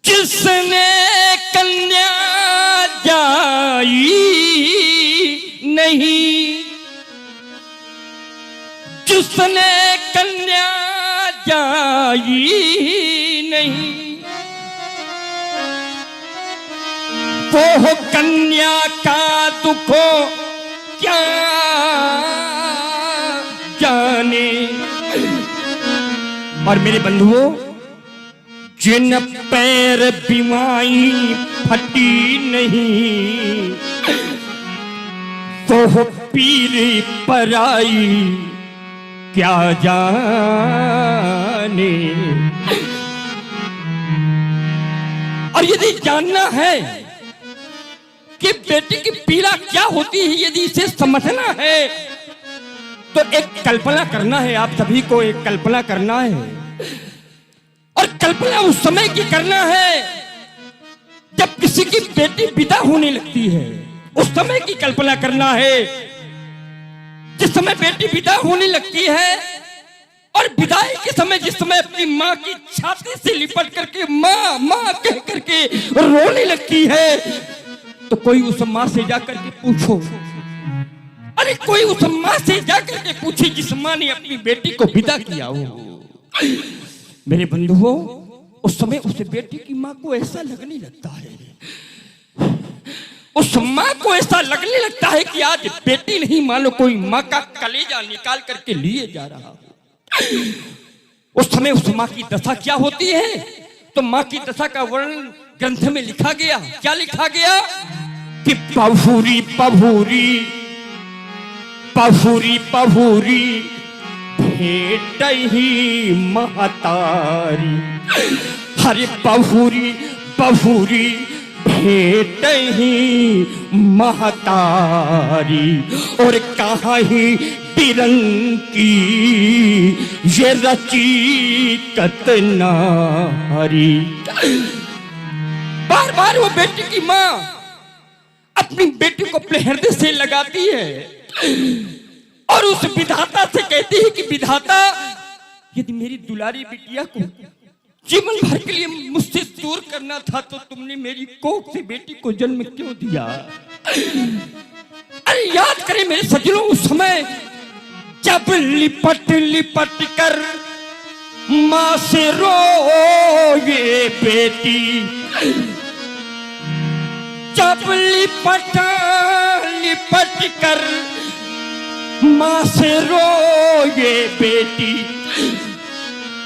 जिसने कन्या जाई नहीं, जिसने कन्या जाई नहीं, वो कन्या का दुख क्या जाने। और मेरे बंधुओं, जिन पैर बीमाई फटी नहीं, तो पीर पराई क्या जाने। और यदि जानना है कि बेटी की पीड़ा क्या होती है, यदि इसे समझना है तो एक कल्पना करना है। आप सभी को एक कल्पना करना है, और कल्पना उस समय की करना है जब किसी की बेटी विदा होने लगती है। उस समय की कल्पना करना है जिस समय बेटी विदा होने लगती है, और विदाई के समय जिस समय अपनी माँ की छाती से लिपट करके माँ माँ कह करके रोने लगती है, तो कोई उस माँ से जाकर के पूछो, अरे कोई उस माँ से जाकर के पूछे जिस माँ ने अपनी बेटी को विदा किया हो। मेरे बंधुओं, उस समय उस बेटी की माँ को ऐसा लगने लगता है, उस माँ को ऐसा लगने लगता है कि आज बेटी नहीं मानो कोई माँ का कलेजा निकाल करके लिए जा रहा हो। उस समय उस माँ की दशा क्या होती है, तो माँ की दशा का वर्णन ग्रंथ में लिखा गया। क्या लिखा गया कि पभूरी पभूरी पभूरी पभूरी भेट ही महतारी। हरे पभूरी पभूरी भेट ही महतारी, और कहाँ ही बिरंग की ये रची कतनारी। बार बार वो बेटी की माँ अपनी बेटी को अपने हृदय से लगाती है और उस विधाता से कहती है कि विधाता, यदि मेरी दुलारी बिटिया को जीवन भर के लिए मुझसे दूर करना था तो तुमने मेरी कोख से बेटी को जन्म क्यों दिया। अरे याद करें मेरे सज्जनों, उस समय जब लिपट लिपट कर माँ से रोए बेटी, जब लिपट लिपट कर माँ से रोए बेटी,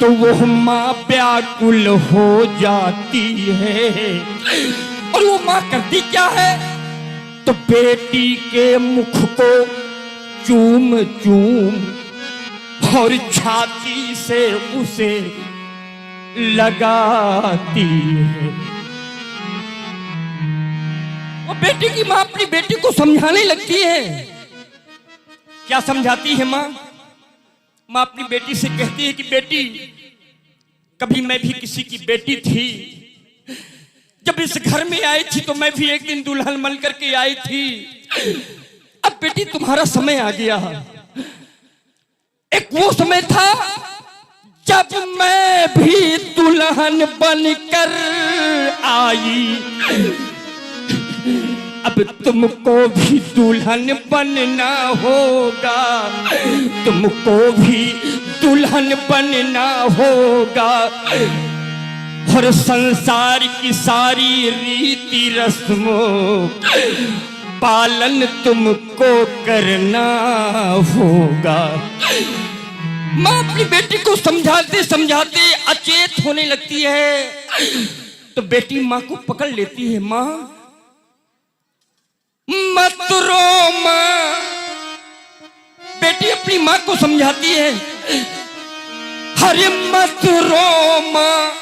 तो वो माँ व्याकुल हो जाती है। और वो माँ करती क्या है, तो बेटी के मुख को चूम चूम और छाती से उसे लगाती है। वो बेटी की माँ अपनी बेटी को समझाने लगती है। क्या समझाती है माँ? माँ अपनी बेटी से कहती है कि बेटी, कभी मैं भी किसी की बेटी थी, जब इस घर में आई थी तो मैं भी एक दिन दुल्हन बन करके आई थी। अब बेटी तुम्हारा समय आ गया। एक वो समय था जब मैं भी दुल्हन बनकर आई, अब तुमको भी दुल्हन बनना होगा, तुमको भी दुल्हन बनना होगा, और संसार की सारी रीति रस्मों पालन तुमको करना होगा। माँ अपनी बेटी को समझाते समझाते अचेत होने लगती है, तो बेटी माँ को पकड़ लेती है। माँ मत रो माँ, बेटी अपनी माँ को समझाती है। अरे मत रो माँ,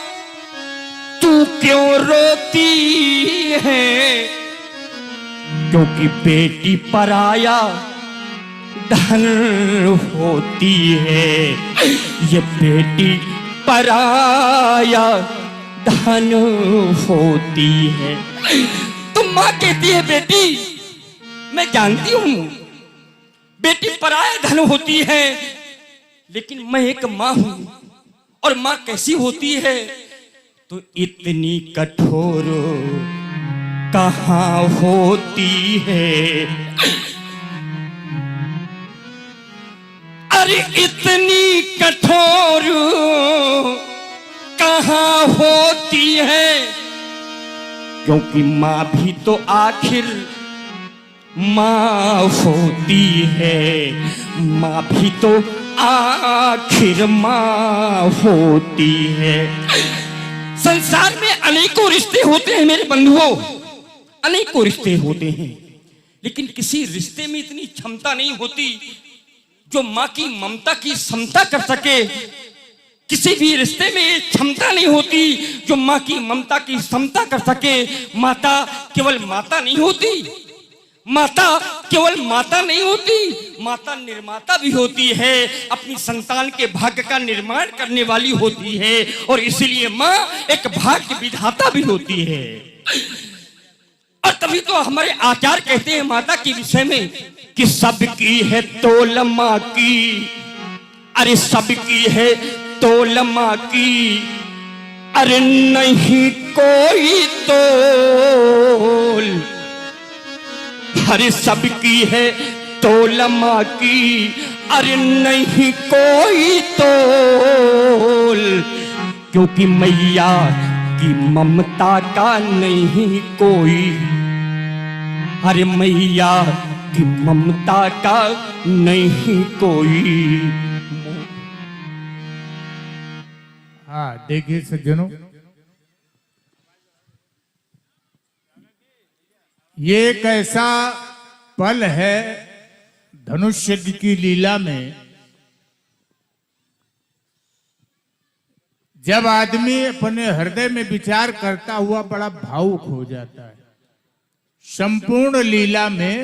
तू क्यों रोती है, क्योंकि बेटी पराया धन होती है, ये बेटी पराया धन होती है। तो माँ कहती है बेटी, मैं जानती हूं बेटी पराया धन होती है, लेकिन मैं एक माँ हूं, और माँ कैसी होती है तो इतनी कठोर कहाँ होती है, अरे इतनी कठोर कहाँ होती है, क्योंकि माँ भी तो आखिर माँ होती है, माँ भी तो आखिर माँ होती है। संसार में अनेकों रिश्ते होते हैं मेरे बंधुओं, अनेकों रिश्ते होते हैं, लेकिन किसी रिश्ते में इतनी क्षमता नहीं होती जो माँ की ममता की समता कर सके। किसी भी रिश्ते में ये क्षमता नहीं होती जो माँ की ममता की समता कर सके। माता केवल माता नहीं होती, माता केवल माता नहीं होती, माता निर्माता भी होती है, अपनी संतान के भाग्य का निर्माण करने वाली होती है, और इसीलिए माँ एक भाग्य विधाता भी होती है। और तभी तो हमारे आचार्य कहते हैं माता के विषय में कि सबकी है तोल माँ की, अरे सबकी है तोल माँ की, अरे नहीं कोई तोल, अरे सबकी है तोल माँ की, अरे नहीं कोई तोल, क्योंकि मैया की ममता का नहीं कोई, अरे मैया की ममता का नहीं कोई। हाँ देखिए सज्जनों, ये एक ऐसा पल है धनुष यज्ञ की लीला में जब आदमी अपने हृदय में विचार करता हुआ बड़ा भावुक हो जाता है। संपूर्ण लीला में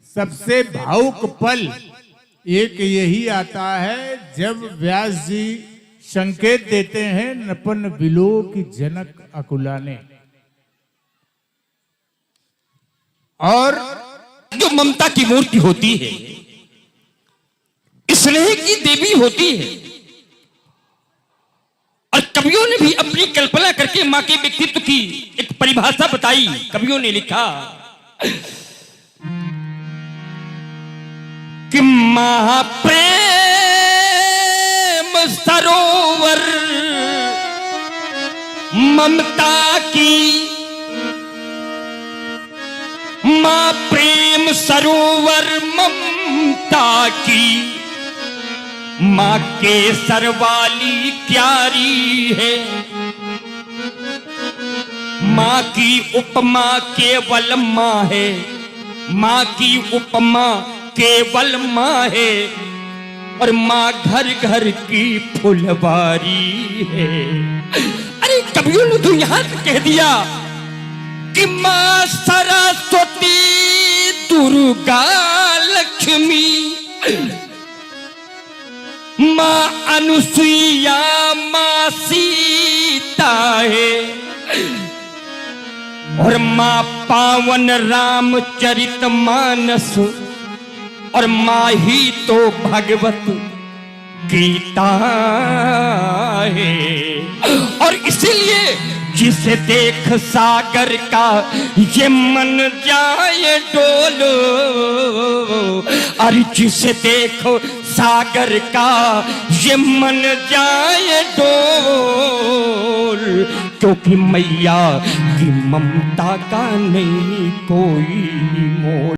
सबसे भावुक पल एक यही आता है जब व्यास जी संकेत देते हैं नपन विलो की जनक अकुलाने, और जो ममता की मूर्ति होती है, स्नेह की देवी होती है, और कवियों ने भी अपनी कल्पना करके मां के व्यक्तित्व की एक परिभाषा बताई। कवियों ने लिखा कि मां प्रेम सरोवर ममता की, मां प्रेम सरोवर ममता की, मां केसर वाली प्यारी है, मां की उपमा केवल मां है, मां की उपमा केवल मां है, और मां घर घर की फुलवारी है। अरे कवियों ने तो यहां तक कह दिया कि मां सरस्वती दुर्गा लक्ष्मी, मां अनुसुईया मां सीता है, और मां पावन रामचरित मानस, और मां ही तो भगवत गीता है। और इसीलिए जिसे देख सागर का ये मन जाए डोलो, अरे जिसे देखो सागर का ये मन जाए डोल, क्योंकि मैया की ममता का नहीं कोई मोल।